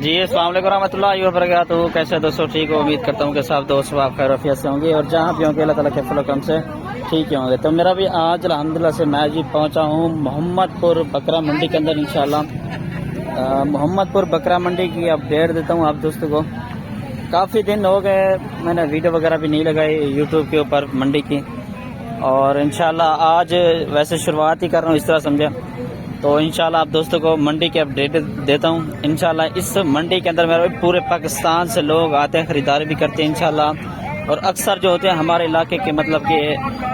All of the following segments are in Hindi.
जी अस्सलाम वालेकुम रहमतुल्लाहि व बरकातहू। कैसे दोस्तों, ठीक हो? उम्मीद करता हूँ कि सब दोस्त आप खैरियत से होंगे और जहाँ भी होंगे अल्लाह ताला के फज़ल से ठीक ही होंगे। तो मेरा भी आज अल्हम्दुलिल्लाह से मैं जी पहुँचा हूँ मोहम्मदपुर बकरा मंडी के अंदर इंशाल्लाह। मोहम्मदपुर बकरा मंडी की अपडेट देता हूँ आप दोस्तों को। काफ़ी दिन हो गए मैंने वीडियो वगैरह भी नहीं लगाई यूट्यूब के ऊपर मंडी की, और इंशाल्लाह आज वैसे शुरुआत ही कर रहा हूँ इस तरह समझे। तो इंशाल्लाह आप दोस्तों को मंडी के अपडेट देता हूँ। इंशाल्लाह इस मंडी के अंदर मेरे पूरे पाकिस्तान से लोग आते हैं, ख़रीदारी भी करते हैं इंशाल्लाह। और अक्सर जो होते हैं हमारे इलाके के मतलब कि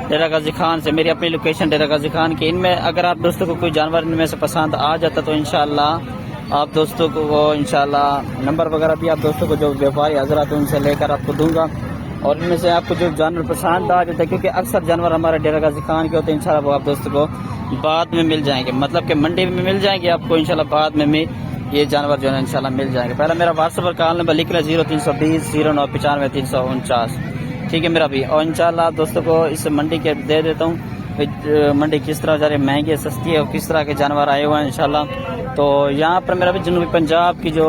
डेरा गाजी खान से, मेरी अपनी लोकेशन डेरा गाजी खान की, इनमें अगर आप दोस्तों को कोई जानवर इनमें से पसंद आ जाता तो इंशाल्लाह आप दोस्तों को वो इंशाल्लाह नंबर वगैरह भी आप दोस्तों को जो व्यापारी हजरात उनसे लेकर आपको दूंगा, और इनमें से आपको जो जानवर पसंद आ जाता है, क्योंकि अक्सर जानवर हमारे डेरा गाजी खान के होते हैं, इंशाल्लाह वो आप दोस्तों को बाद में मिल जाएंगे, मतलब कि मंडी में मिल जाएंगे आपको इंशाल्लाह। बाद में ये जानवर जो है इंशाल्लाह मिल जाएंगे। पहले मेरा व्हाट्सएप पर कॉल नंबर लिख लें 0320 0995 349, ठीक है मेरा भी। और इंशाल्लाह आप दोस्तों को इस मंडी के दे देता हूँ मंडी किस तरह जा रही है, महंगी है सस्ती है और किस तरह के जानवर आए हुए हैं इंशाल्लाह। तो यहाँ पर मेरा भी जनूबी पंजाब की जो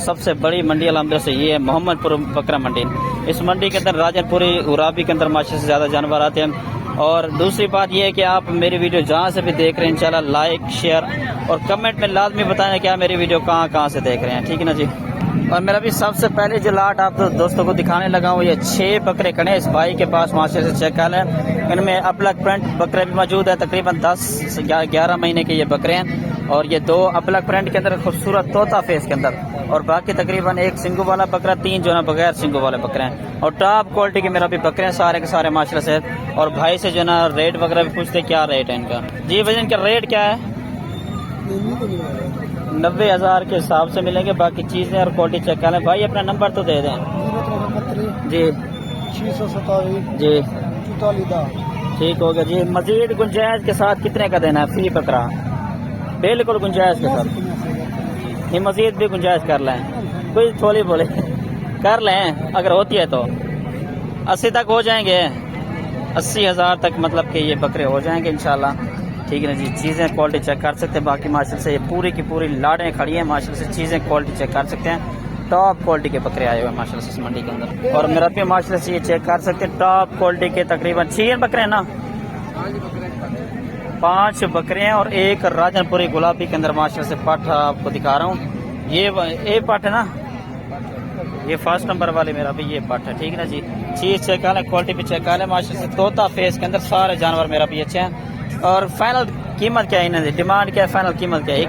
सबसे बड़ी मंडी अल्हम्दुलिल्लाह से ये है मोहम्मदपुर बकरा मंडी। इस मंडी के अंदर राजनपुरी उराबी के अंदर माशा से ज़्यादा जानवर आते हैं। और दूसरी बात यह है कि आप मेरी वीडियो जहाँ से भी देख रहे हैं इंशाल्लाह लाइक शेयर और कमेंट में लाजमी बताएं क्या मेरी वीडियो कहाँ से देख रहे हैं, ठीक है ना जी। और मेरा भी सबसे पहले जो लाट आप दोस्तों को दिखाने लगा हूँ, ये 6 बकरे खड़े हैं इस भाई के पास माशा से चेक कर लें। इनमें अपलक प्रिंट बकरे भी मौजूद है, तकरीबन 10-11 महीने के ये बकरे हैं। और ये 2 अपलक प्रिंट के अंदर खूबसूरत तोता फेस के अंदर, और बाकी तकरीबन 1 सिंगू वाला बकरा, 3 जो है बगैर सिंगू वाले बकरे हैं। और टॉप क्वालिटी के मेरा भी बकरे हैं सारे के सारे माशाल्लाह से। और भाई से जो है ना रेट वगैरह भी पूछते क्या रेट है इनका। जी वजन का रेट क्या है? 90,000 के हिसाब से मिलेंगे, बाकी चीज़ें और क्वालिटी चेक कर लें। भाई अपना नंबर तो दे दें। जी 627 जी 44 ठीक हो गया जी। मजीद गुंजाइश के साथ कितने का देना है? फ्री बकरा बिल्कुल गुंजाइश के साथ, ये मजीद भी गुंजाइश कर लें, कोई थोड़ी बोले कर लें अगर होती है तो 80 तक हो जाएंगे, 80,000 तक मतलब कि ये बकरे हो जाएंगे इंशाल्लाह, ठीक है ना जी। चीज़ें क्वालिटी चेक कर सकते हैं, बाकी माशाल्लाह से ये पूरी की पूरी लाडें खड़ी हैं माशाल्लाह से। चीज़ें क्वालिटी चेक कर सकते हैं, टॉप क्वालिटी के बकरे आए हुए हैं माशाल्लाह से इस मंडी के अंदर। और मेरा भी माशाल्लाह से ये चेक कर सकते हैं, टॉप क्वालिटी के तकरीबन 6 बकरे हैं ना, 5 बकरे हैं और 1 राजनपुरी गुलाबी के अंदर माशाल्लाह से पाठा आपको दिखा रहा हूँ। ये पाठ है ना, ये फर्स्ट नंबर वाले मेरा भी ये पाठ है, ठीक है ना जी। चीज चेक कर लें, क्वालिटी भी चेक कर लें माशाल्लाह से। तोता फेस के अंदर सारे जानवर मेरा भी अच्छे हैं। और फाइनल कीमत क्या है इन्हें, डिमांड क्या है, फाइनल कीमत क्या है?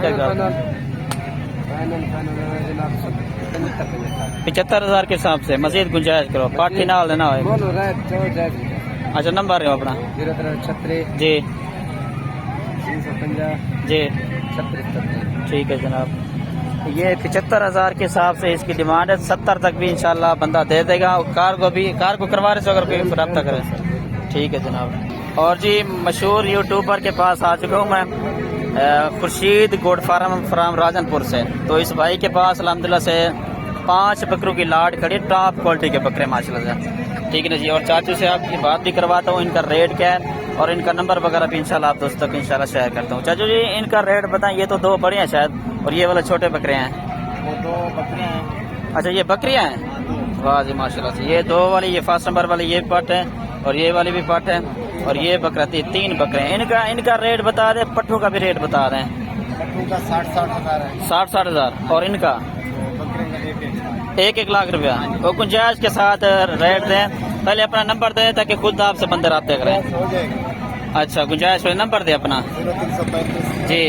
75,000 के हिसाब से मजीद गुंजाइश करो, पाठी नाल देना हो। अच्छा नंबर है अपना 036 जी 350 जी 36 ठीक है जनाब। ये 75,000 के हिसाब से इसकी डिमांड है। 70 तक भी इंशाल्लाह बंदा दे देगा। कार को करवा रहे अगर कोई रब्ता करे, ठीक है जनाब। और जी मशहूर यूट्यूबर के पास आ चुका हूँ मैं, खुर्शीद गोड फार्म फ्राम राजनपुर से। तो इस भाई के पास अल्हम्दुलिल्लाह से 5 बकरों की लाट खड़ी, टॉप क्वालिटी के बकरे माशाल्लाह से, ठीक है ना जी। और चाचू से आपकी बात भी करवाता हूँ, इनका रेट क्या है और इनका नंबर वगैरह भी इंशाल्लाह आप दोस्तों को इंशाल्लाह शेयर करता हूँ। चाचू जी इनका रेट बताएं। ये तो 2 बड़े हैं शायद, और ये वाले छोटे बकरे हैं। वो 2 बकरियां हैं। अच्छा ये बकरियां हैं, वाह जी माशाल्लाह से। ये 2 वाली, ये फर्स्ट नंबर वाली ये पट है, और ये वाली भी पट है, और ये बकरा 3 बकरे हैं। इनका रेट बता दें, पट्ठों का भी रेट बता रहे हैं। पट्टू का 60-60 हज़ार है। 60-60 हज़ार, और इनका बकरे का 1-1 लाख रुपया। वो गुंजाइश के साथ रेट दें। पहले अपना नंबर दें ताकि खुद आपसे बंदे रब्ते करें। हो जाएगा। अच्छा गुंजाइश वाले नंबर दे अपना। 0335 जी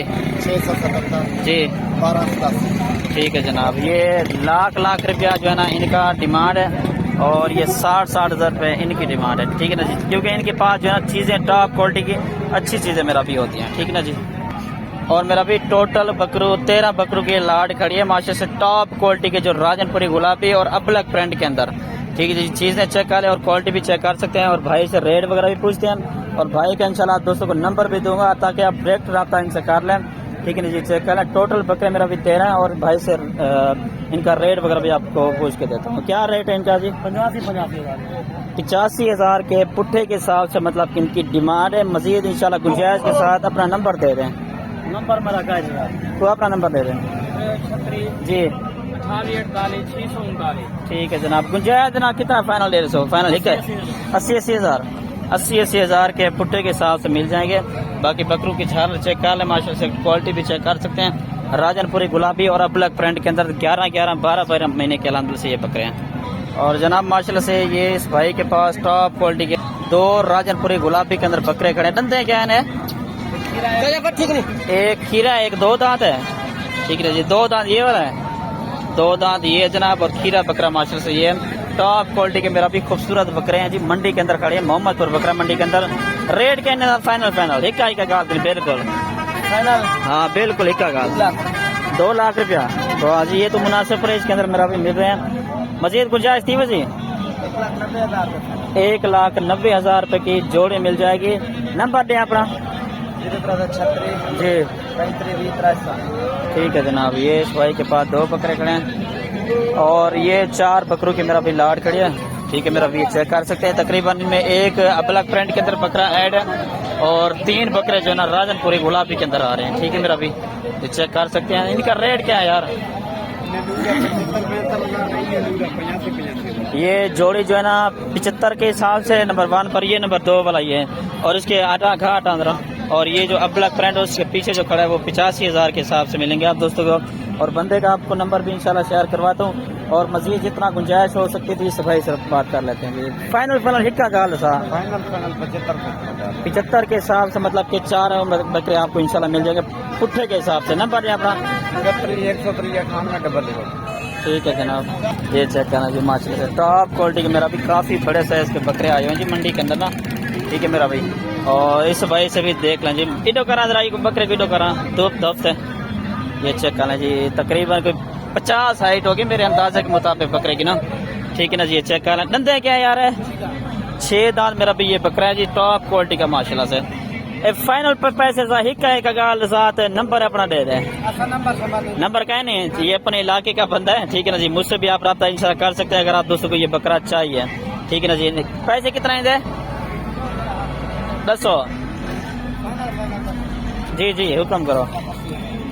677 जी 1287। ठीक है जनाब। ये लाख रुपया जो है ना इनका डिमांड है, और ये 60-60 हज़ार रुपये इनकी डिमांड है, ठीक है ना जी। क्योंकि इनके पास जो है ना चीज़ें टॉप क्वालिटी की अच्छी चीज़ें मेरा भी होती हैं, ठीक है ना जी। और मेरा भी टोटल बकरू 13 बकरू की लाड खड़ी है माशाल्लाह से, टॉप क्वालिटी के जो राजनपुरी गुलाबी और अपलक प्रिंट के अंदर, ठीक है जी। चीज़ें चेक कर लें और क्वालिटी भी चेक कर सकते हैं, और भाई से रेट वगैरह भी पूछते हैं। और भाई का इंशाल्लाह दोस्तों को नंबर भी दूंगा ताकि आप डायरेक्ट रब्ता इनसे कर लें, ठीक है ना जी। चेक कर लें, टोटल बकरे मेरा भी 13 है, और भाई से इनका रेट वगैरह भी आपको पूछ के देता हूँ। क्या रेट है इनका जी? 85,000 के पुट्ठे के हिसाब से मतलब कि इनकी डिमांड है। मजीद इंशाल्लाह गुंजाइश के साथ अपना नंबर दे दें। नंबर मेरा क्या है? तो अपना नंबर दे दें जी। ठीक है जनाब। गुंजाइश जनाब कितना फाइनल दे रहे हो? फाइनल एक है 80 हज़ार। 80 हज़ार के पुट्टे के हिसाब से मिल जाएंगे। बाकी बकरों की झाल चेक कर लें, माशाल्लाह से क्वालिटी भी चेक कर सकते हैं। राजनपुरी गुलाबी और अबलक प्रिंट के अंदर 11-12 महीने के अल्हम्दुलिल्लाह से ये बकरे हैं। और जनाब माशाल्लाह से ये इस भाई के पास टॉप क्वालिटी के 2 राजनपुरी गुलाबी के अंदर बकरे खड़े हैं। दंदे क्या है? एक खीरा एक 2 दांत है। ठीक है जी, 2 दांत ये वाला है, 2 दांत ये जनाब, और खीरा बकरा माशाल्लाह से ये टॉप क्वालिटी के मेरा भी खूबसूरत बकरे हैं जी। मंडी के अंदर खड़े हैं, मोहम्मदपुर बकरा मंडी के अंदर। रेट के अंदर फाइनल एक का गाल बिल्कुल फाइनल। हाँ बिल्कुल एक का गाल 2 लाख रुपया। तो आज ये तो मुनासिब प्राइस के अंदर मेरा भी मिल रहे हैं। मजीद गुंजाइश थी वजी 1,90,000 रुपए की जोड़ी मिल जाएगी। नंबर दें अपना जी। ठीक है जनाब, ये इस भाई के पास 2 बकरे खड़े हैं और ये 4 बकरों की मेरा भी लाट खड़ी है। ठीक है मेरा भी चेक कर सकते हैं। तकरीबन में एक अबलक प्रिंट के अंदर बकरा ऐड है और 3 बकरे जो है ना राजनपुरी गुलाबी के अंदर आ रहे हैं। ठीक है मेरा भी चेक कर सकते हैं। इनका रेट क्या है यार? ये जोड़ी जो है ना 75 के हिसाब से नंबर 1 पर, ये नंबर 2 वाला ये है। और इसके आटा घाट आंध्रा, और ये जो अबलक प्रिंट है उसके पीछे जो खड़ा है वो 85,000 के हिसाब से मिलेंगे आप दोस्तों को। और बंदे का आपको नंबर भी इंशाल्लाह शेयर करवाता हूँ। और मजीद जितना गुंजाइश हो सकती थी इस भाई से बात कर लेते हैं। फाइनल हिक्का गाल सा फाइनल 75 के हिसाब से, मतलब कि 4 बकरे आपको इंशाल्लाह मिल जाएंगे पुट्ठे के हिसाब से। नंबर है अपना 198 ठीक है जनाब। ये चेक करना जी माशाल्लाह से टॉप क्वालिटी के मेरा भी काफ़ी बड़े साइज के बकरे आए हुए हैं जी मंडी के अंदर ना। ठीक है मेरा भाई, और इस भाई से भी देख लें जी। ईडो करा जरा बकरे वीडो करा धूप से। ये चेक करना जी, तकरीबन कोई 50 हाइट होगी मेरे अंदाजे के मुताबिक बकरे की ना। ठीक है ना जी, ये चेक कर लें। दंदे क्या यार है? 6 दांत मेरा भी ये बकरा है जी, टॉप क्वालिटी का माशाल्लाह से। फाइनल पर पैसे हिक्का गाल साथ नंबर अपना दे दें। नंबर कहे नहीं, ये अपने इलाके का बंदा है। ठीक है ना जी, मुझसे भी आप रब्ता इंशाल्लाह कर सकते हैं अगर आप दोस्तों को ये बकरा चाहिए। ठीक है ना जी, पैसे कितना दे? 10 जी हुक्म करो।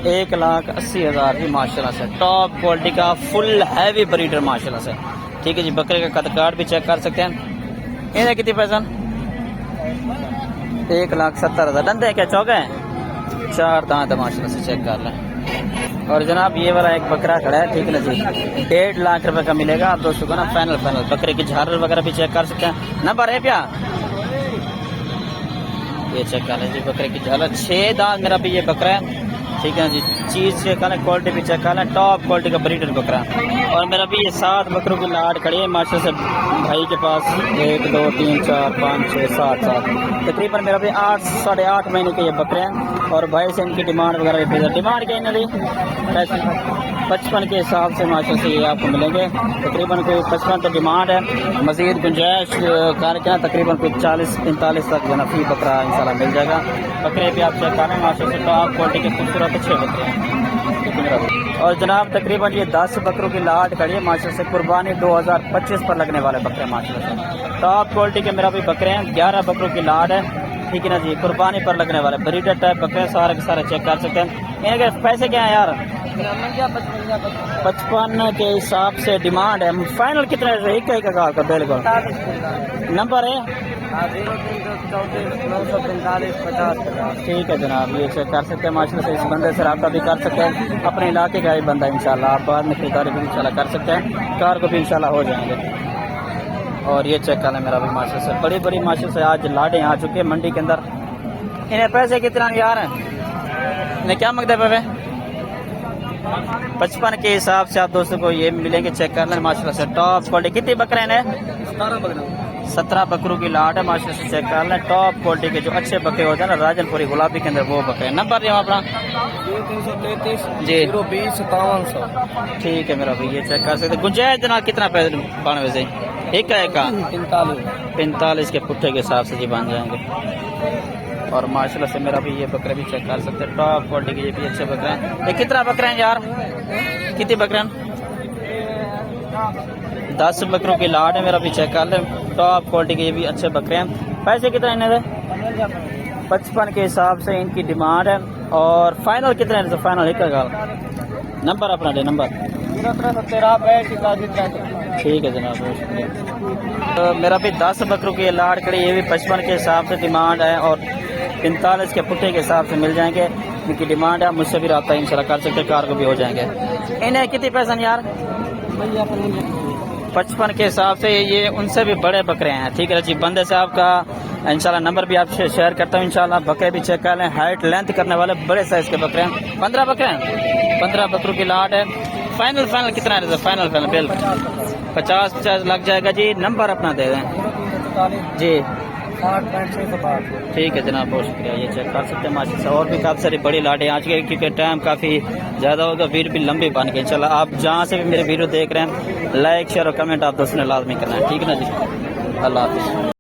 1,80,000 जी माशाल्लाह से टॉप क्वालिटी का फुल हैवी ब्रीडर माशाल्लाह से। ठीक है जी, बकरे का कद काट भी चेक कर सकते हैं। इन्हें कितने पैसा? 1,70,000। दंदे क्या चौके हैं? 4 दांत माशाल्लाह से चेक कर लें। और जनाब ये वाला एक बकरा खड़ा है। ठीक है ना जी, 1.5 लाख रुपए का मिलेगा आप दोस्तों को ना। फाइनल बकरे की झालर वगैरह भी चेक कर सकते हैं। नंबर है क्या? ये चेक कर लें जी, बकरे की झालर 6 दांत मेरा भी ये बकरा है। ठीक है जी, चीज चेक कर लें, क्वालिटी भी चेक कर लें, टॉप क्वालिटी का ब्रीडर बकरा। और मेरा भी ये 7 बकरों की लाट खड़ी है माशाल्लाह से भाई के पास। 1 2 3 4 5 6 7 तकरीबन मेरा भी 8 साढ़े 8 महीने के ये बकरे हैं। और भाई से इनकी डिमांड वगैरह भी, डिमांड क्या है पैसे 55 के हिसाब से माशाल्लाह से ये आपको मिलेंगे। तकरीबन कोई 55 तो डिमांड है। मजीद गुंजाइश करके तकरीबन कोई 40-45 तक जो फी बकरा इंशाल्लाह मिल जाएगा। बकरे भी आप चेक करें माशाल्लाह से टॉप क्वालिटी के खूबसूरत अच्छे बकरे हैं। और जनाब तकरीबन ये 10 बकरों की लाट खड़ी है माशाल्लाह से। कुर्बानी 2025 पर लगने वाले बकरे माशाल्लाह से टॉप क्वालिटी के मेरा भी बकरे हैं। 11 बकरों की लाट है। ठीक है ना जी, कुर्बानी पर लगने वाले ब्रीडर टाइप बकरे सारे के सारे चेक कर सकते हैं। इनके पैसे क्या है यार? 55 के हिसाब से डिमांड है। फाइनल कितने से? एक का बिल्कुल। नंबर है 0334 ठीक है जनाब, ये चेक कर सकते हैं माशाल्लाह से। इस बंदे से रब्ता भी कर सकते हैं, अपने इलाके का ही बंदा इंशाल्लाह। आप बाद में खरीदारी भी इंशाल्लाह कर सकते हैं, कार को भी इंशाल्लाह हो जाएंगे। और ये चेक कर लें मेरा भी माशाल्लाह से बड़ी बड़ी माशाल्लाह से आज लाडें आ चुके हैं मंडी के अंदर। इन्हें पैसे कितना यार हैं? इन्हें क्या मंगते पे? 55 के हिसाब से आप दोस्तों को ये मिलेंगे। चेक कर लें माशाल्लाह से टॉप क्वालिटी। कितनी बकरे हैं? 17 बकरों की लाट है माशाल्लाह से। चेक कर लें टॉप क्वालिटी के जो अच्छे बकरे होते हैं ना राजनपुरी गुलाबी के अंदर, वो बकरे। नंबर है अपना 333 जी 020 5700। ठीक है मेरा भाई, ये चेक कर सकते। गुंजाइश जना कितना पैसे 92 से? एक का 45 के पुट्ठे के हिसाब से जी बन जाएंगे। और माशाल्लाह से मेरा भी ये बकरे भी चेक कर सकते हैं, टॉप क्वालिटी के ये भी अच्छे बकरे हैं। ये कितना बकरे हैं यार? कितने बकरे हैं? 10 बकरों की लाट है मेरा भी चेक कर लें। टॉप क्वालिटी के ये भी अच्छे बकरे हैं। पैसे कितने इन्हें? 55 के हिसाब से इनकी डिमांड है। और फाइनल कितने? फाइनल एक का नंबर अपना दे। नंबर ठीक है जनाब, बहुत शुक्रिया। तो मेरा भी 10 बकरों की लाड़ कड़ी, ये भी 55 के हिसाब से डिमांड है और 45 के पुट्ठे के हिसाब से मिल जाएंगे। इनकी डिमांड है, मुझसे भी रब्ता इंशाल्लाह कर सकते, कार को भी हो जाएंगे। इन्हें कितनी पैसा यार? 55 के हिसाब से ये उनसे भी बड़े बकरे हैं। ठीक है जी, बंदे साहब का इंशाल्लाह नंबर भी आपसे शेयर करता हूँ। इंशाल्लाह बकरे भी चेक कर लें, हाइट लेंथ करने वाले बड़े साइज के बकरे हैं। 15 बकरे हैं, 15 बकरों की लाट है। फाइनल कितना है? फाइनल बिल 50 लग जाएगा जी। नंबर अपना दे दें जी। ठीक है जनाब, बहुत शुक्रिया। ये चेक कर सकते हैं माशाल्लाह से। और भी काफ़ी सारी बड़ी लाटें आज के, क्योंकि टाइम काफ़ी ज़्यादा होगा, वीडियो भी लंबी बन गई। इंशाल्लाह आप जहाँ से भी मेरे वीडियो देख रहे हैं, लाइक शेयर और कमेंट आप दोस्तों ने लाजमी करना है। ठीक है ना जी, अल्लाह हाफिज़।